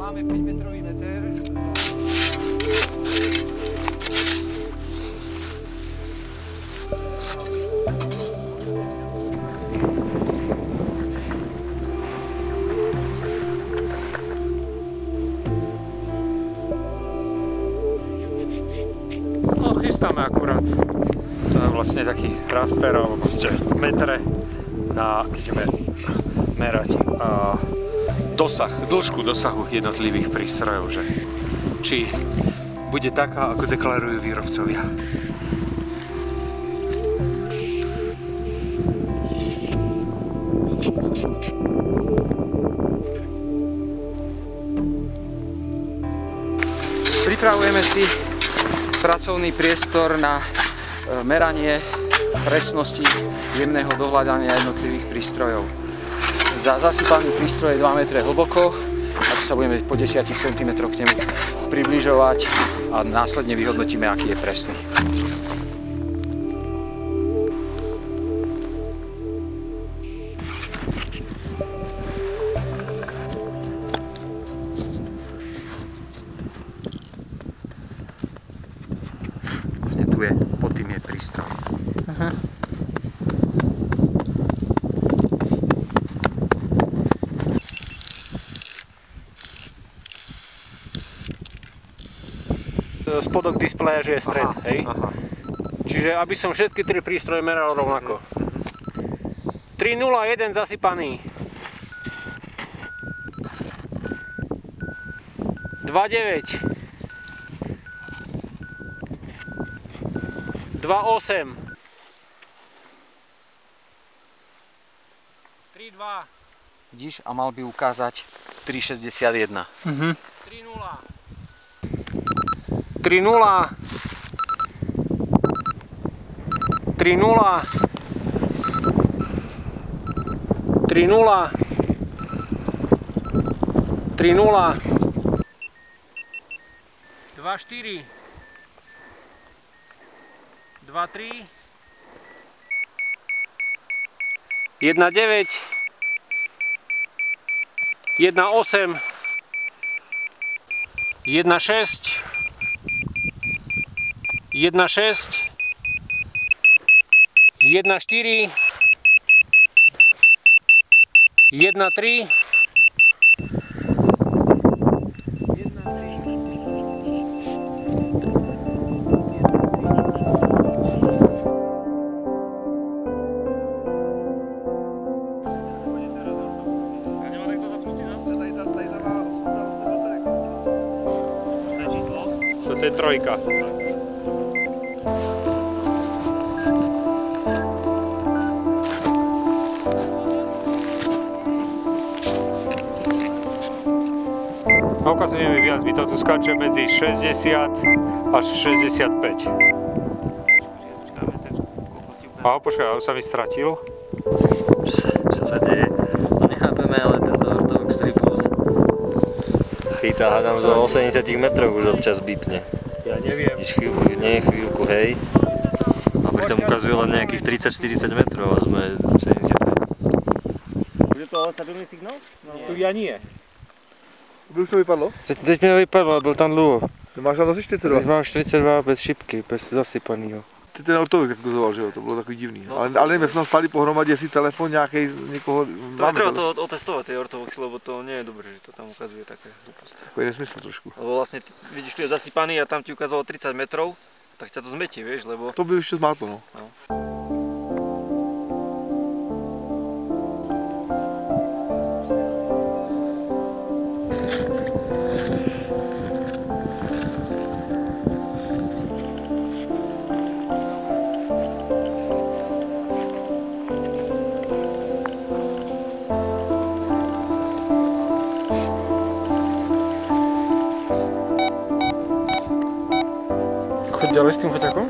Máme 5-metrový meter. No, chystáme akurát. To je vlastne taký raster, alebo proste metre. Ideme merať dĺžku dosahu jednotlivých prístrojov, že či bude taká, ako deklarujú výrobcovia. Pripravujeme si pracovný priestor na meranie presnosti jemného dohľadania jednotlivých prístrojov. Zasypaný prístroj je 2 metre hlboko, a tu sa budeme po 10 cm k nemu približovať a následne vyhodnotíme, aký je presný. Vlastne tu je, pod tým je prístroj. Spodok displeja, že je stred, hej? Aha. Čiže aby som všetky 3 prístroje meral rovnako. 3.01 zasypaný. 2.9. 2.8. 3.2. Vidíš, a mal by ukázať 3,61. 3.0. 3.0. 3.0. 3.0. 3.0. 2.4. 2.3. 1.9. 1.8. 1.6. 1.6. 1.4. 1.3. To je trojka. A ukazuje mi viac, mi to tu skáče medzi 60 až 65. A počkaj, už sa mi stratil. Čo sa deje? No nechápeme, ale tento ortovox 3 plus chytá, hádam zo 80 metrov už občas bípne. Ja neviem. Chvíľku, hej. A pritom ukazuje len nejakých 30-40 metrov a sme 70 metrov. Bude to stabilný signál? No, tu ja nie. Už to vypadlo? Teď mi nevypadlo, byl tam dlouho. Ty máš tam asi 42? Teď mám 42 bez šipky, bez zasypanýho. Ty ten ortovek tak ukazoval, že jo, to bylo takový divný. No. Ale nevím, jak jsme tam stali pohromadě, jestli telefon nějaký někoho... To je treba to otestovať, tie ortovoxy, lebo to nie je dobré, že to tam ukazuje také hlúposti. Takový nesmysl trošku. Lebo vlastne, vidíš, tu je zasypaný a tam ti ukázalo 30 metrov, tak ťa to zmetie, vieš, lebo... To by ještě zmátlo, no. Choď ďalej s tým foťakom?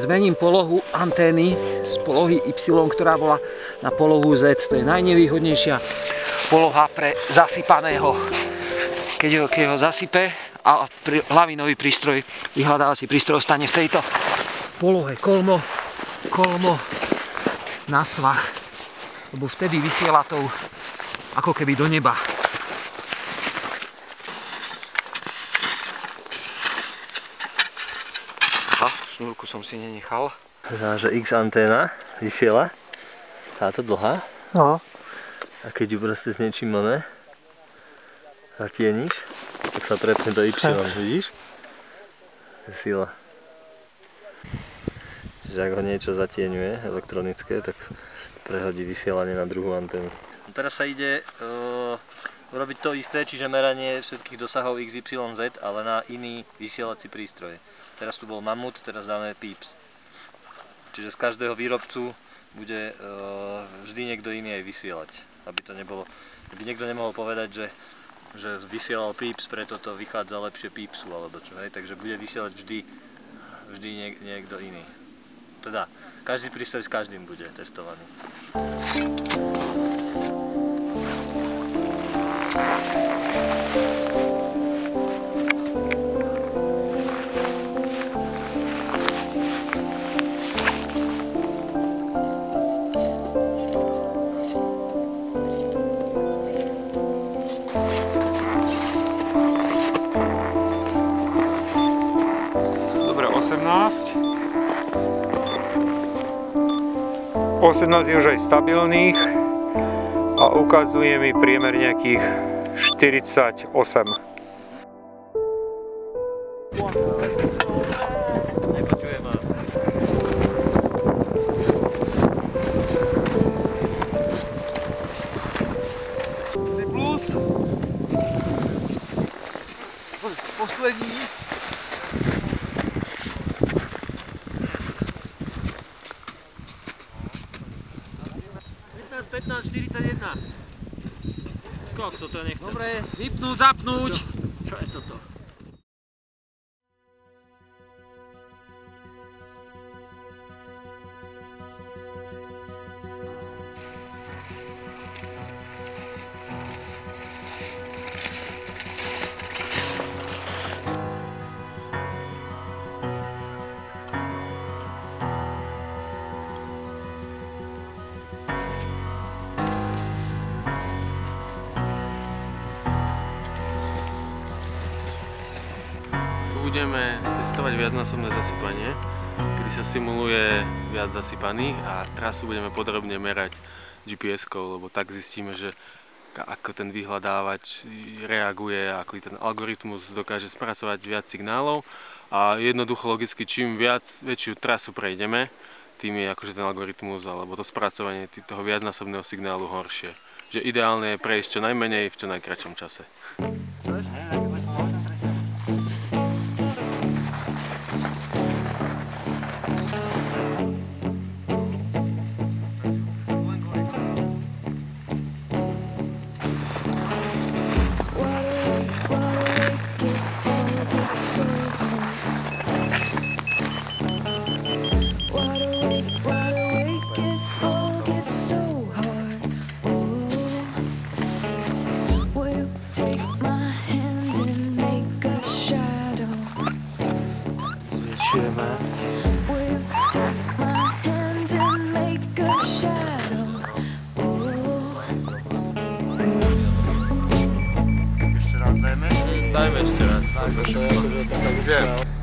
Zmením polohu antény z polohy Y, ktorá bola na polohu Z. To je najnevýhodnejšia poloha pre zasypaného. Keď ho zasype a lavinový prístroj, vyhľadávací prístroj ostane v tejto polohe kolmo na svah, lebo vtedy vysiela tou ako keby do neba. Aha, šnúrku som si nenechal. Že X anténa vysiela, táto dlhá. No. A keď ju proste s niečím zatieníš, tak sa prepne do Y, vidíš? Sila. Čiže ak ho niečo zatieňuje elektronické, tak prehodí vysielanie na druhú anténu. Teraz sa ide urobiť to isté, čiže meranie všetkých dosahov XYZ, ale na iný vysielací prístroj. Teraz tu bol Mamut, teraz dáme Pips. Čiže z každého výrobcu bude vždy niekto iný aj vysielať. Aby to nebolo, aby niekto nemohol povedať, že vysielal Pips, preto to vychádza lepšie Pipsu alebo čo, hej? Takže bude vysielať vždy niekto iný. Teda, každý prístroj s každým bude testovaný. Dobre, 18 je už aj stabilných a ukazuje mi priemer nejakých 48. Nepočuje ma. Plus. Poslední. 15:41. Kokso, to nechcem. Dobre, vypnúť, zapnúť. Čo je toto? Budeme testovať viacnásobné zasypanie, kedy sa simuluje viac zasypaných a trasu budeme podrobne merať GPS-kou, lebo tak zistíme, že ako ten vyhľadávač reaguje, ako ten algoritmus dokáže spracovať viac signálov a jednoducho logicky čím väčšiu trasu prejdeme, tým je akože ten algoritmus alebo to spracovanie toho viacnásobného signálu horšie. Že ideálne je prejsť čo najmenej v čo najkratšom čase. Dajme ešte raz. No,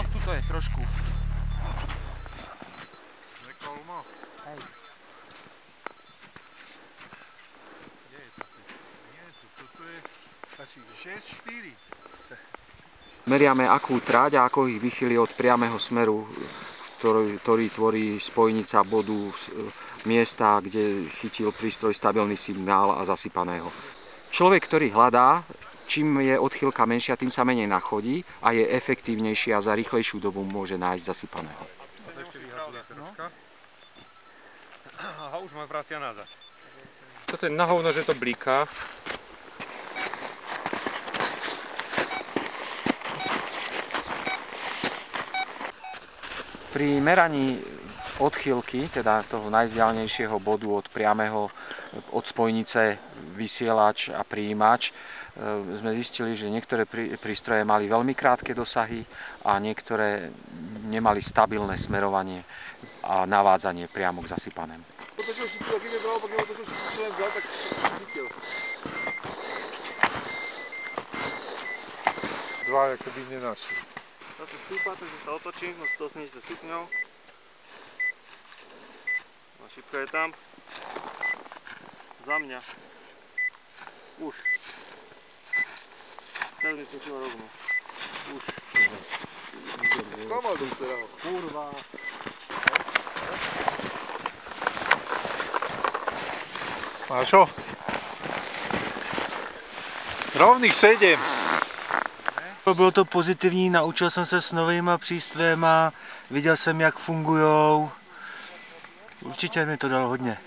tuto je trošku. Meriame akú tráť a ako ich vychýli od priameho smeru, ktorý tvorí spojnica bodu miesta, kde chytil prístroj stabilný signál a zasypaného. Človek, ktorý hľadá, čím je odchýlka menšia, tým sa menej nachodí a je efektívnejší a za rýchlejšiu dobu môže nájsť zasypaného. Aha, už ma vracia nazad. Toto je na hovno, že to blíka. Pri meraní odchýlky, teda toho najvzdialenejšieho bodu od priamého, od spojnice vysielač a prijímač, sme zistili, že niektoré prístroje mali veľmi krátke dosahy a niektoré nemali stabilné smerovanie a navádzanie priamo k zasypanému. Otočil šipku, taký nebral, pak otočil šipku, čo len vzal, tak chytil. Dva akoby nenašli. Zase stúpa, takže sa otočím na 180 stupňov. A šipka je tam. Za mňa. Už. Teraz mi skočila rovno. Už. Sklamal dosť teda. Kurva. Mášo? Rovných 7. Bylo to pozitivní, naučil jsem se s novýma přístrojema, viděl jsem, jak fungujou. Určitě mi to dalo hodně.